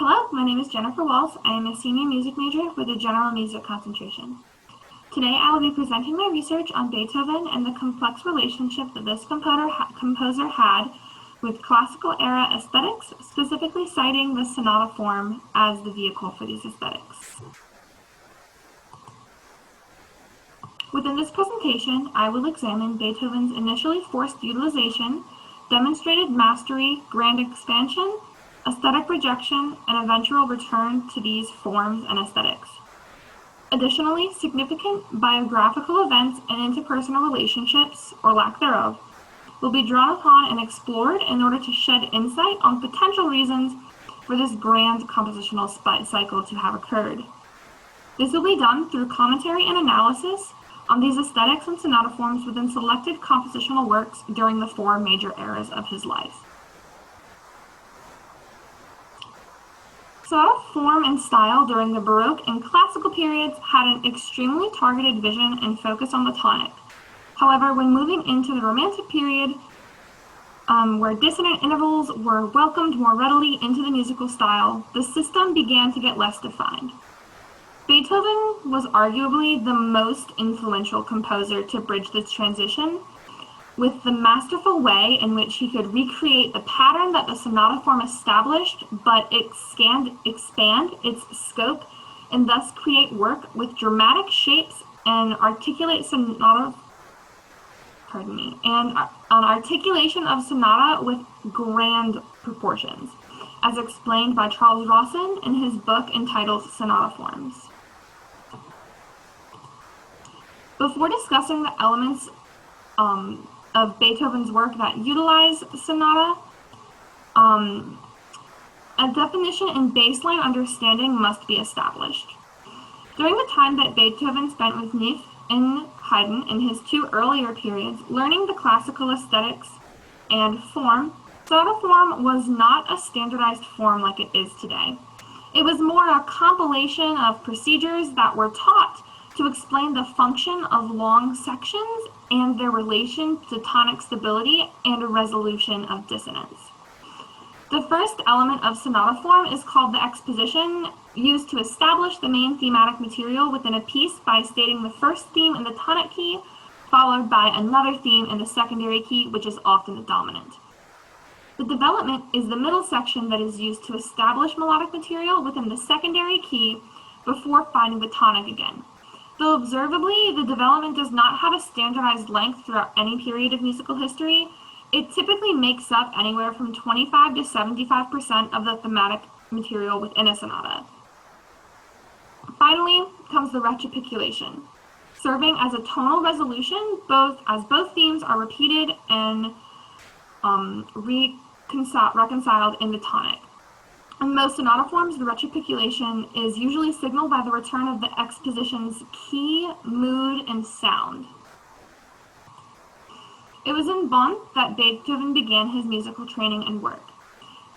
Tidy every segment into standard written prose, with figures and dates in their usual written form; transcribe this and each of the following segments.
Hello, my name is Jennifer Walls. I am a senior music major with a general music concentration. Today I will be presenting my research on Beethoven and the complex relationship that this composer had with classical era aesthetics, specifically citing the sonata form as the vehicle for these aesthetics. Within this presentation, I will examine Beethoven's initially forced utilization, demonstrated mastery, grand expansion, aesthetic rejection, and eventual return to these forms and aesthetics. Additionally, significant biographical events and interpersonal relationships, or lack thereof, will be drawn upon and explored in order to shed insight on potential reasons for this grand compositional cycle to have occurred. This will be done through commentary and analysis on these aesthetics and sonata forms within selected compositional works during the four major eras of his life. Sonata form and style during the Baroque and Classical periods had an extremely targeted vision and focus on the tonic. However, when moving into the Romantic period, where dissonant intervals were welcomed more readily into the musical style, the system began to get less defined. Beethoven was arguably the most influential composer to bridge this transition, with the masterful way in which he could recreate the pattern that the sonata form established, but expand its scope and thus create work with dramatic shapes and articulate sonata, and an articulation of sonata with grand proportions, as explained by Charles Rawson in his book entitled Sonata Forms. Before discussing the elements of Beethoven's work that utilize sonata, a definition and baseline understanding must be established. During the time that Beethoven spent with Neefe and Haydn in his two earlier periods, learning the classical aesthetics and form, sonata form was not a standardized form like it is today. It was more a compilation of procedures that were taught to explain the function of long sections and their relation to tonic stability and a resolution of dissonance. The first element of sonata form is called the exposition, used to establish the main thematic material within a piece by stating the first theme in the tonic key, followed by another theme in the secondary key, which is often the dominant. The development is the middle section that is used to establish melodic material within the secondary key before finding the tonic again. Though observably, the development does not have a standardized length throughout any period of musical history, it typically makes up anywhere from 25 to 75% of the thematic material within a sonata. Finally comes the retropiculation, serving as a tonal resolution as both themes are repeated and reconciled in the tonic. In most sonata forms, the retropiculation is usually signaled by the return of the exposition's key, mood, and sound. It was in Bonn that Beethoven began his musical training and work.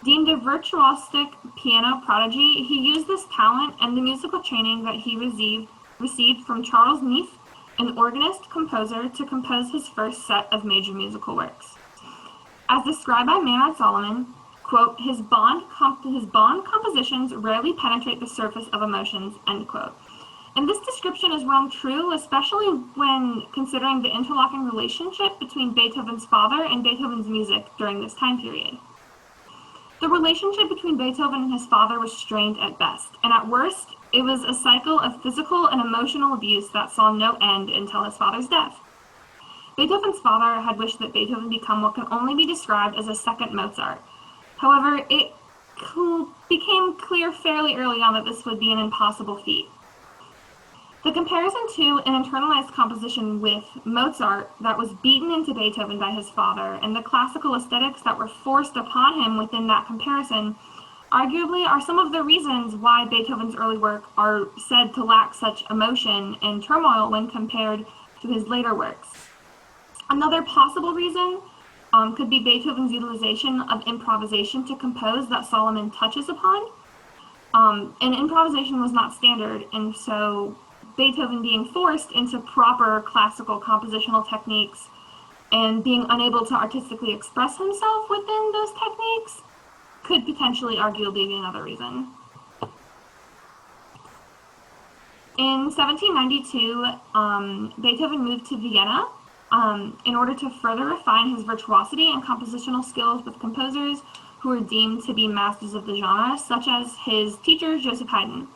Deemed a virtuosic piano prodigy, he used this talent and the musical training that he received from Charles Neefe, an organist-composer, to compose his first set of major musical works. As described by Maynard Solomon, quote, his Bond compositions rarely penetrate the surface of emotions, end quote. And this description is rung true, especially when considering the interlocking relationship between Beethoven's father and Beethoven's music during this time period. The relationship between Beethoven and his father was strained at best, and at worst, it was a cycle of physical and emotional abuse that saw no end until his father's death. Beethoven's father had wished that Beethoven become what can only be described as a second Mozart. However, it became clear fairly early on that this would be an impossible feat. The comparison to an internalized composition with Mozart that was beaten into Beethoven by his father and the classical aesthetics that were forced upon him within that comparison arguably are some of the reasons why Beethoven's early work are said to lack such emotion and turmoil when compared to his later works. Another possible reason could be Beethoven's utilization of improvisation to compose that Solomon touches upon. And improvisation was not standard, and so Beethoven being forced into proper classical compositional techniques and being unable to artistically express himself within those techniques could potentially arguably be another reason. In 1792, Beethoven moved to Vienna in order to further refine his virtuosity and compositional skills with composers who were deemed to be masters of the genre, such as his teacher, Joseph Haydn.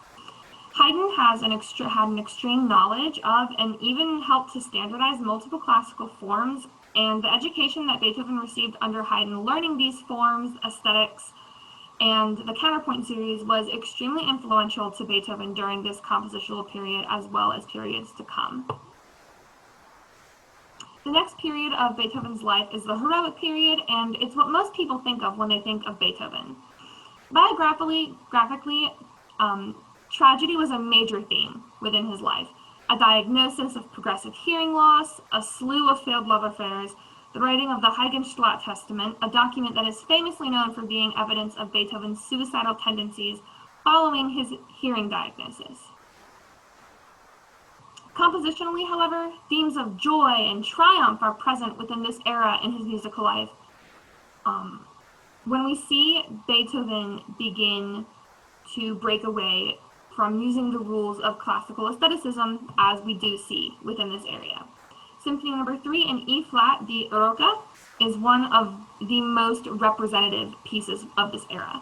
Haydn had an extreme knowledge of and even helped to standardize multiple classical forms, and the education that Beethoven received under Haydn, learning these forms, aesthetics, and the counterpoint series was extremely influential to Beethoven during this compositional period as well as periods to come. The next period of Beethoven's life is the heroic period, and it's what most people think of when they think of Beethoven. Graphically, tragedy was a major theme within his life. A diagnosis of progressive hearing loss, a slew of failed love affairs, the writing of the Heiligenstadt Testament, a document that is famously known for being evidence of Beethoven's suicidal tendencies following his hearing diagnosis. Compositionally, however, themes of joy and triumph are present within this era in his musical life. When we see Beethoven begin to break away from using the rules of classical aestheticism, as we do see within this area. Symphony number 3 in E-flat, the Eroica, is one of the most representative pieces of this era.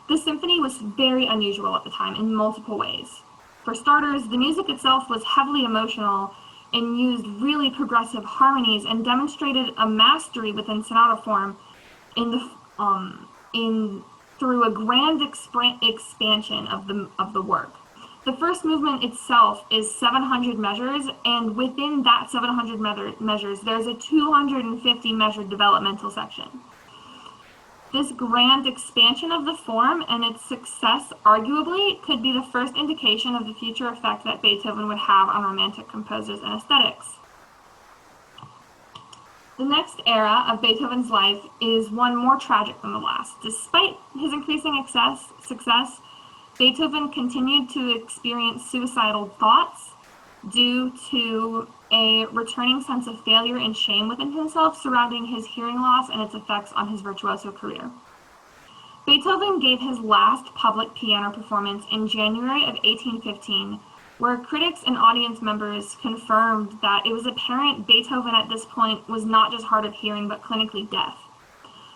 This symphony was very unusual at the time in multiple ways. For starters, the music itself was heavily emotional and used really progressive harmonies and demonstrated a mastery within sonata form through a grand expansion of the work. The first movement itself is 700 measures, and within that 700 measures, there's a 250 measure developmental section. This grand expansion of the form and its success arguably could be the first indication of the future effect that Beethoven would have on Romantic composers and aesthetics. The next era of Beethoven's life is one more tragic than the last. Despite his increasing success, Beethoven continued to experience suicidal thoughts due to a returning sense of failure and shame within himself surrounding his hearing loss and its effects on his virtuoso career. Beethoven gave his last public piano performance in January of 1815, where critics and audience members confirmed that it was apparent Beethoven at this point was not just hard of hearing but clinically deaf.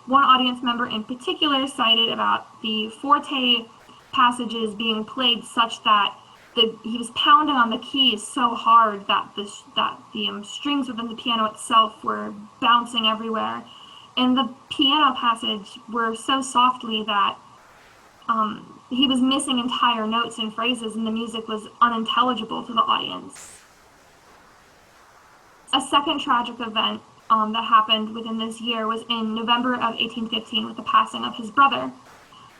One audience member in particular cited about the forte passages being played such that he was pounding on the keys so hard that the strings within the piano itself were bouncing everywhere, and the piano passage were so softly that he was missing entire notes and phrases, and the music was unintelligible to the audience. A second tragic event that happened within this year was in November of 1815 with the passing of his brother.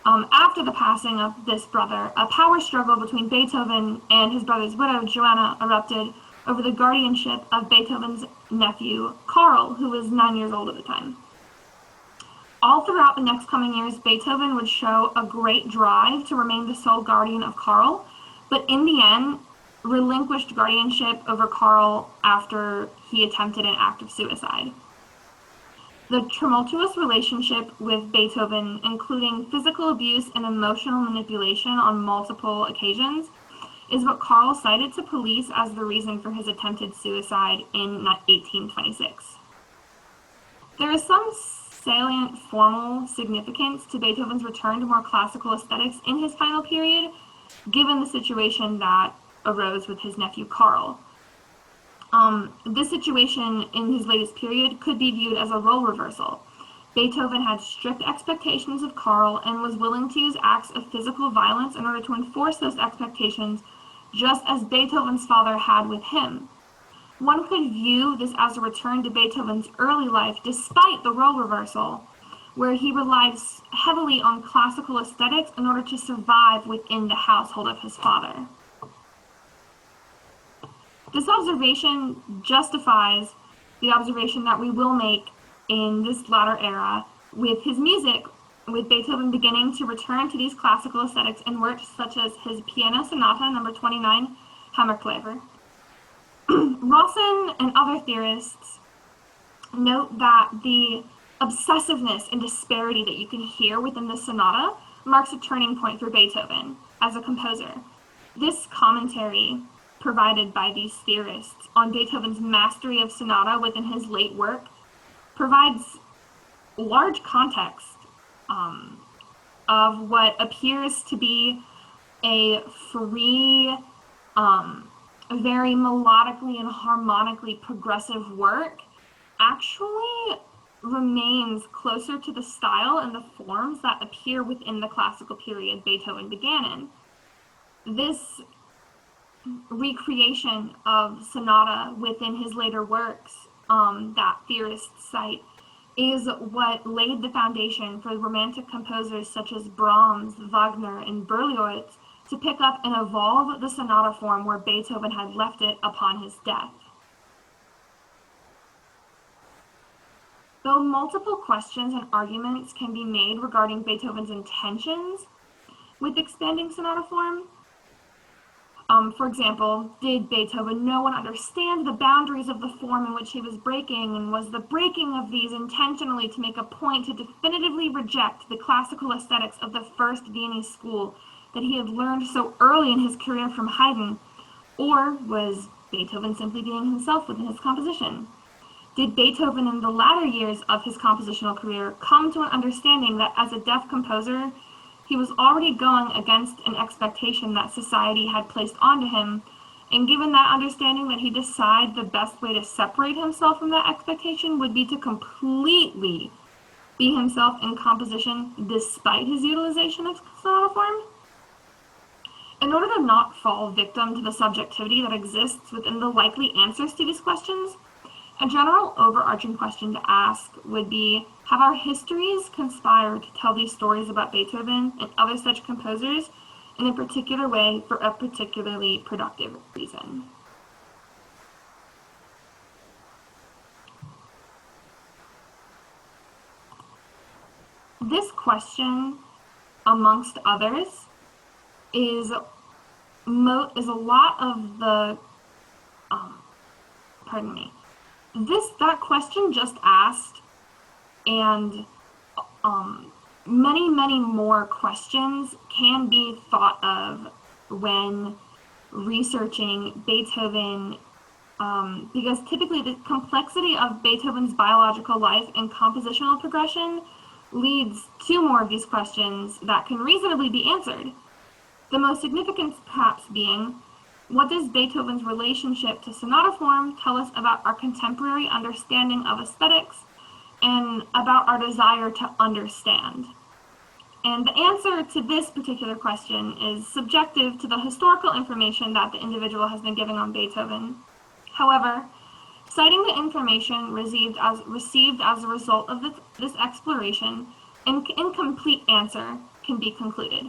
After the passing of this brother, a power struggle between Beethoven and his brother's widow, Joanna, erupted over the guardianship of Beethoven's nephew, Karl, who was 9 years old at the time. All throughout the next coming years, Beethoven would show a great drive to remain the sole guardian of Karl, but in the end, relinquished guardianship over Karl after he attempted an act of suicide. The tumultuous relationship with Beethoven, including physical abuse and emotional manipulation on multiple occasions, is what Karl cited to police as the reason for his attempted suicide in 1826. There is some salient formal significance to Beethoven's return to more classical aesthetics in his final period, given the situation that arose with his nephew Karl. This situation in his latest period could be viewed as a role reversal. Beethoven had strict expectations of Karl and was willing to use acts of physical violence in order to enforce those expectations, just as Beethoven's father had with him. One could view this as a return to Beethoven's early life despite the role reversal, where he relies heavily on classical aesthetics in order to survive within the household of his father. This observation justifies the observation that we will make in this latter era with his music, with Beethoven beginning to return to these classical aesthetics in works such as his Piano Sonata No. 29, Hammerklavier. Rawson and other theorists note that the obsessiveness and disparity that you can hear within the sonata marks a turning point for Beethoven as a composer. This commentary provided by these theorists on Beethoven's mastery of sonata within his late work provides large context of what appears to be a free, very melodically and harmonically progressive work actually remains closer to the style and the forms that appear within the classical period Beethoven began in. This recreation of sonata within his later works that theorists cite is what laid the foundation for Romantic composers such as Brahms, Wagner, and Berlioz to pick up and evolve the sonata form where Beethoven had left it upon his death. Though multiple questions and arguments can be made regarding Beethoven's intentions with expanding sonata form, for example, did Beethoven know and understand the boundaries of the form in which he was breaking, and was the breaking of these intentionally to make a point to definitively reject the classical aesthetics of the first Viennese school that he had learned so early in his career from Haydn, or was Beethoven simply being himself within his composition? Did Beethoven in the latter years of his compositional career come to an understanding that as a deaf composer, he was already going against an expectation that society had placed onto him, and given that understanding that he decided the best way to separate himself from that expectation would be to completely be himself in composition despite his utilization of sonata form? In order to not fall victim to the subjectivity that exists within the likely answers to these questions, a general overarching question to ask would be, have our histories conspired to tell these stories about Beethoven and other such composers in a particular way for a particularly productive reason? This question, amongst others, is a lot of the, that question just asked, and many more questions can be thought of when researching Beethoven, because typically the complexity of Beethoven's biological life and compositional progression leads to more of these questions that can reasonably be answered. The most significant perhaps being, what does Beethoven's relationship to sonata form tell us about our contemporary understanding of aesthetics and about our desire to understand? And the answer to this particular question is subjective to the historical information that the individual has been giving on Beethoven. However, citing the information received as a result of this exploration, an incomplete answer can be concluded.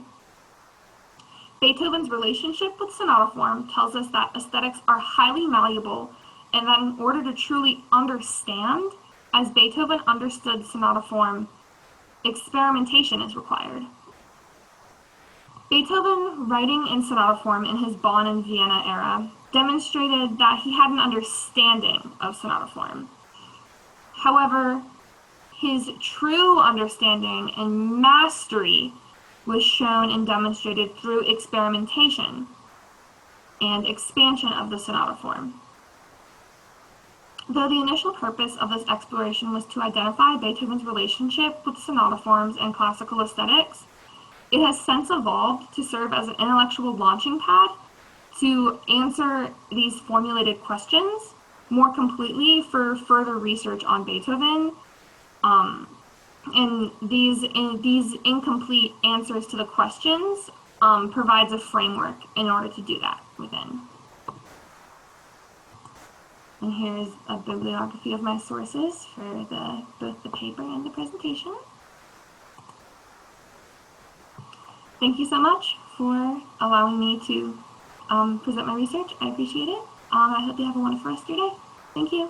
Beethoven's relationship with sonata form tells us that aesthetics are highly malleable, and that in order to truly understand, as Beethoven understood sonata form, experimentation is required. Beethoven, writing in sonata form in his Bonn and Vienna era, demonstrated that he had an understanding of sonata form. However, his true understanding and mastery was shown and demonstrated through experimentation and expansion of the sonata form. Though the initial purpose of this exploration was to identify Beethoven's relationship with sonata forms and classical aesthetics, it has since evolved to serve as an intellectual launching pad to answer these formulated questions more completely for further research on Beethoven. And these incomplete answers to the questions provides a framework in order to do that within. And here's a bibliography of my sources for both the paper and the presentation. Thank you so much for allowing me to present my research. I appreciate it. I hope you have a wonderful rest of your day. Thank you.